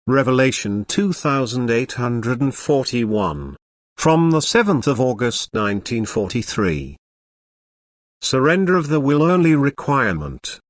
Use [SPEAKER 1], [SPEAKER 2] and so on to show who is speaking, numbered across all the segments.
[SPEAKER 1] Revelation 2841. From the 7th of August 1943. Surrender of the will only requirement.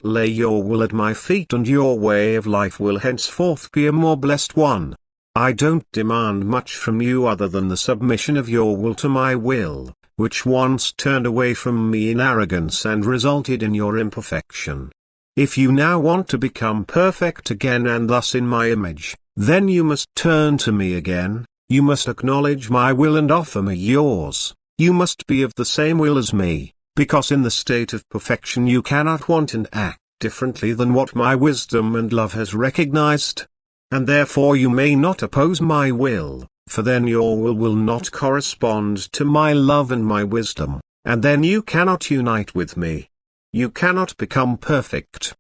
[SPEAKER 1] Lay your will at my feet and your way of life will henceforth be a more blessed one. I don't demand much from you other than the submission of your will to my will, which once turned away from me in arrogance and resulted in your imperfection. If you now want to become perfect again and thus in my image, then you must turn to me again, you must acknowledge my will and offer me yours, you must be of the same will as me, because in the state of perfection you cannot want and act differently than what my wisdom and love has recognized. And therefore you may not oppose my will, for then your will not correspond to my love and my wisdom, and then you cannot unite with me. You cannot become perfect.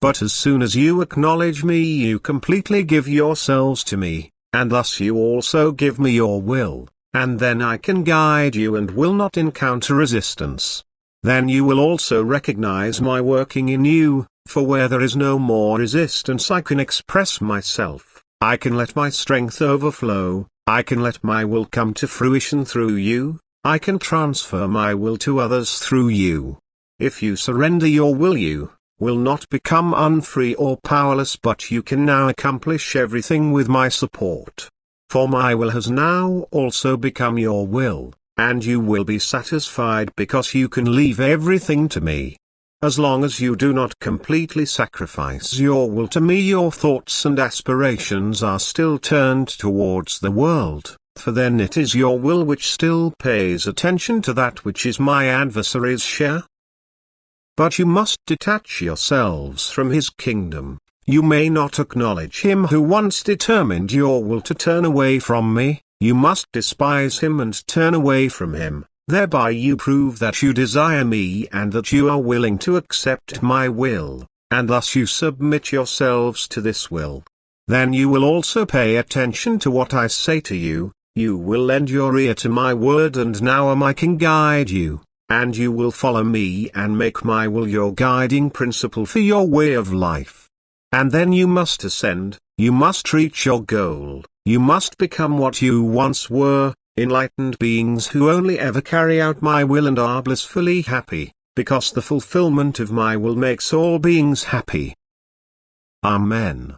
[SPEAKER 1] But as soon as you acknowledge me you completely give yourselves to me, and thus you also give me your will, and then I can guide you and will not encounter resistance. Then you will also recognize my working in you, for where there is no more resistance I can express myself, I can let my strength overflow, I can let my will come to fruition through you, I can transfer my will to others through you. If you surrender your will you will not become unfree or powerless, but you can now accomplish everything with my support. For my will has now also become your will, and you will be satisfied because you can leave everything to me. As long as you do not completely sacrifice your will to me your thoughts and aspirations are still turned towards the world, for then it is your will which still pays attention to that which is my adversary's share. But you must detach yourselves from his kingdom, you may not acknowledge him who once determined your will to turn away from me, you must despise him and turn away from him, thereby you prove that you desire me and that you are willing to accept my will, and thus you submit yourselves to this will. Then you will also pay attention to what I say to you, you will lend your ear to my word and now I can guide you. And you will follow me and make my will your guiding principle for your way of life. And then you must ascend, you must reach your goal, you must become what you once were, enlightened beings who only ever carry out my will and are blissfully happy, because the fulfillment of my will makes all beings happy. Amen.